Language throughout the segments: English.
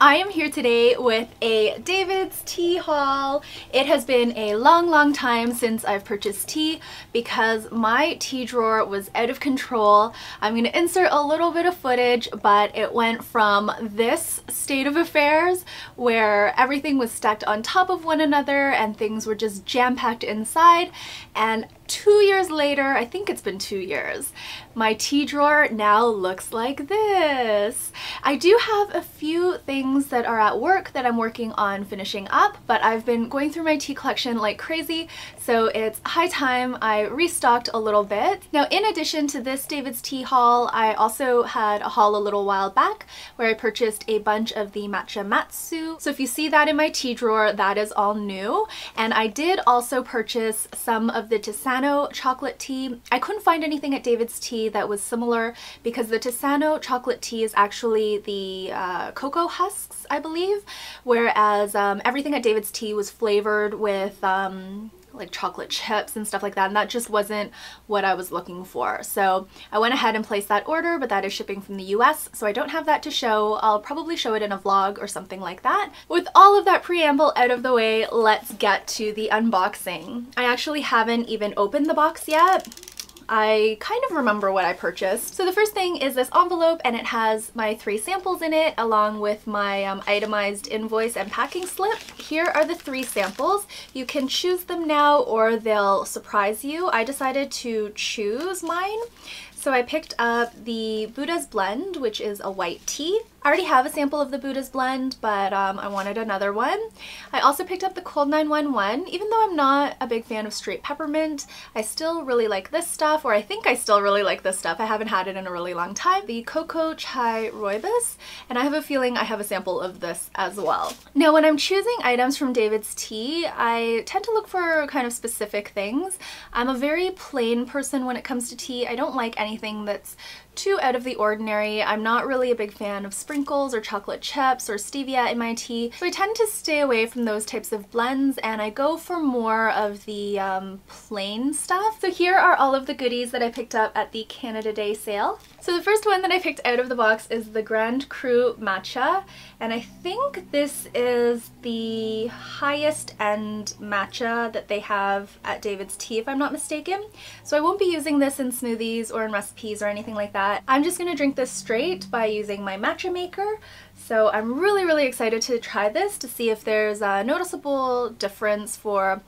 I am here today with a David's tea haul. It has been a long time since I've purchased tea because my tea drawer was out of control. I'm going to insert a little bit of footage, but it went from this state of affairs where everything was stacked on top of one another and things were just jam-packed inside, and 2 years later, I think it's been 2 years, my tea drawer now looks like this. I do have a few things that are at work that I'm working on finishing up, but I've been going through my tea collection like crazy, so it's high time I restocked a little bit. Now, in addition to this David's tea haul, I also had a haul a little while back where I purchased a bunch of the Matcha Matsu. So if you see that in my tea drawer, that is all new. And I did also purchase some of the Tisano chocolate tea. I couldn't find anything at David's tea that was similar because the Tisano chocolate tea is actually the cocoa husks, I believe, whereas everything at David's tea was flavored with like chocolate chips and stuff like that, and that just wasn't what I was looking for. So I went ahead and placed that order, but that is shipping from the US, so I don't have that to show. I'll probably show it in a vlog or something like that. With all of that preamble out of the way, let's get to the unboxing. I actually haven't even opened the box yet. I kind of remember what I purchased. So the first thing is this envelope, and it has my 3 samples in it along with my itemized invoice and packing slip. Here are the 3 samples. You can choose them now or they'll surprise you. I decided to choose mine. So I picked up the Buddha's Blend, which is a white tea. I already have a sample of the Buddha's Blend, but I wanted another one. I also picked up the Cold 911. Even though I'm not a big fan of straight peppermint, I still really like this stuff, or I think I still really like this stuff. I haven't had it in a really long time. The Cocoa Chai Rooibos, and I have a feeling I have a sample of this as well. Now, when I'm choosing items from David's tea, I tend to look for kind of specific things. I'm a very plain person when it comes to tea. I don't like anything that's too out of the ordinary. I'm not really a big fan of sprinkles or chocolate chips or stevia in my tea, so I tend to stay away from those types of blends, and I go for more of the plain stuff. So here are all of the goodies that I picked up at the Canada Day sale. So the first one that I picked out of the box is the Grand Cru Matcha, and I think this is the highest end matcha that they have at David's tea, if I'm not mistaken. So I won't be using this in smoothies or in recipes or anything like that. I'm just going to drink this straight by using my matcha maker. So I'm really excited to try this to see if there's a noticeable difference for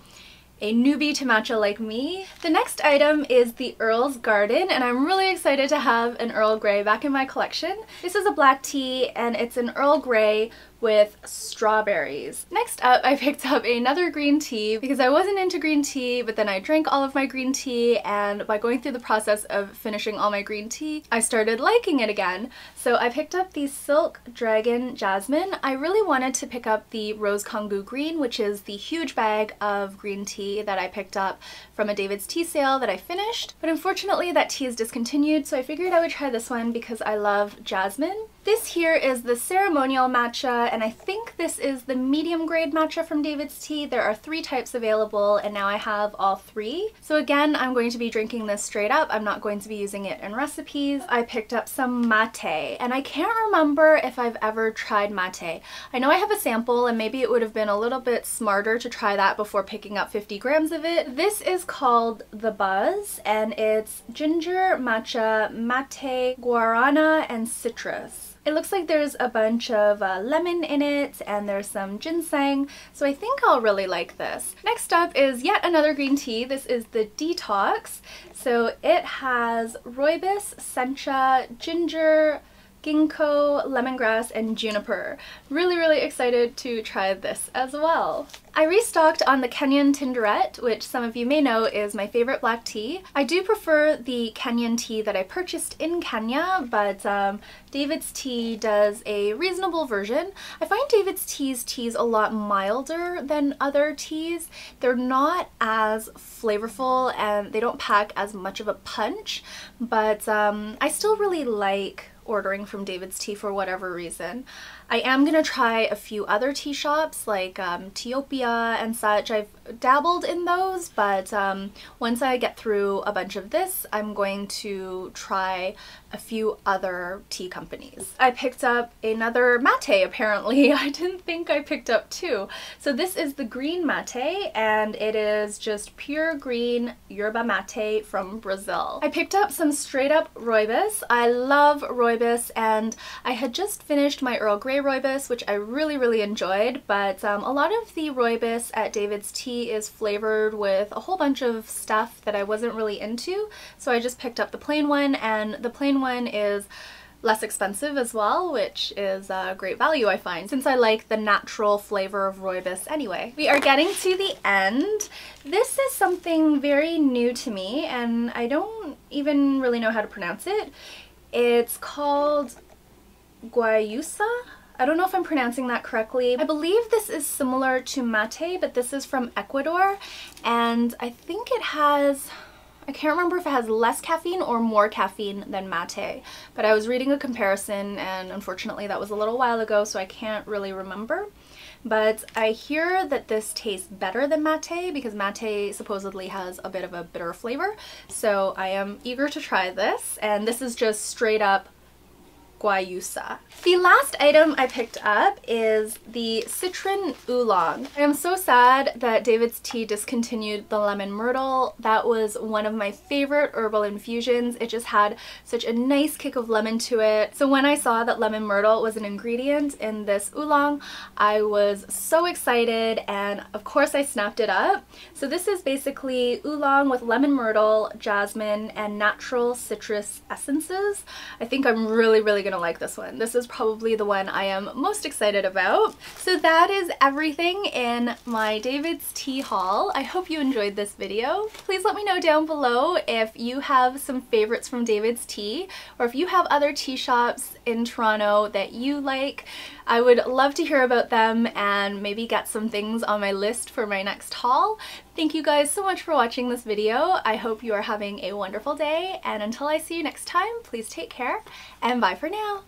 a newbie to matcha like me. The next item is the Earl's Garden, and I'm really excited to have an Earl Grey back in my collection. This is a black tea, and it's an Earl Grey with strawberries. Next up, I picked up another green tea because I wasn't into green tea, but then I drank all of my green tea, and by going through the process of finishing all my green tea, I started liking it again. So I picked up the Silk Dragon Jasmine. I really wanted to pick up the Rose Kongu Green, which is the huge bag of green tea that I picked up from a David's tea sale that I finished, but unfortunately that tea is discontinued, so I figured I would try this one because I love jasmine. This here is the Ceremonial Matcha, and I think this is the medium grade matcha from David's tea. There are 3 types available, and now I have all 3. So again, I'm going to be drinking this straight up. I'm not going to be using it in recipes. I picked up some mate, and I can't remember if I've ever tried mate. I know I have a sample, and maybe it would have been a little bit smarter to try that before picking up 50 grams of it. This is called The Buzz, and it's ginger, matcha, mate, guarana, and citrus. It looks like there's a bunch of lemon in it, and there's some ginseng, so I think I'll really like this. Next up is yet another green tea. This is the Detox. So it has rooibos, sencha, ginger, ginkgo, lemongrass, and juniper. Really excited to try this as well. I restocked on the Kenyan Tinderette, which some of you may know is my favorite black tea. I do prefer the Kenyan tea that I purchased in Kenya, but David's tea does a reasonable version. I find David's teas a lot milder than other teas. They're not as flavorful and they don't pack as much of a punch, but I still really like ordering from David's Tea for whatever reason. I am gonna try a few other tea shops like Teopia and such. I've dabbled in those, but once I get through a bunch of this, I'm going to try a few other tea companies. I picked up another mate apparently. I didn't think I picked up two. So this is the green mate, and it is just pure green yerba mate from Brazil. I picked up some straight up rooibos. I love rooibos, and I had just finished my Earl Grey rooibos, which I really enjoyed, but a lot of the rooibos at David's Tea is flavored with a whole bunch of stuff that I wasn't really into, so I just picked up the plain one, and the plain one is less expensive as well, which is a great value I find, since I like the natural flavor of rooibos anyway. We are getting to the end. This is something very new to me, and I don't even really know how to pronounce it. It's called guayusa. I don't know if I'm pronouncing that correctly. I believe this is similar to mate, but this is from Ecuador, and I think it has, I can't remember if it has less caffeine or more caffeine than mate, but I was reading a comparison, and unfortunately that was a little while ago, so I can't really remember. But I hear that this tastes better than mate because mate supposedly has a bit of a bitter flavor, so I am eager to try this, and this is just straight up guayusa. The last item I picked up is the citron oolong. I am so sad that David's Tea discontinued the lemon myrtle. That was one of my favorite herbal infusions. It just had such a nice kick of lemon to it. So when I saw that lemon myrtle was an ingredient in this oolong, I was so excited, and of course I snapped it up. So this is basically oolong with lemon myrtle, jasmine, and natural citrus essences. I think I'm really gonna like this one. This is probably the one I am most excited about. So that is everything in my David's Tea haul. I hope you enjoyed this video. Please let me know down below if you have some favorites from David's Tea, or if you have other tea shops in Toronto that you like. I would love to hear about them and maybe get some things on my list for my next haul. Thank you guys so much for watching this video. I hope you are having a wonderful day, and until I see you next time, please take care and bye for now.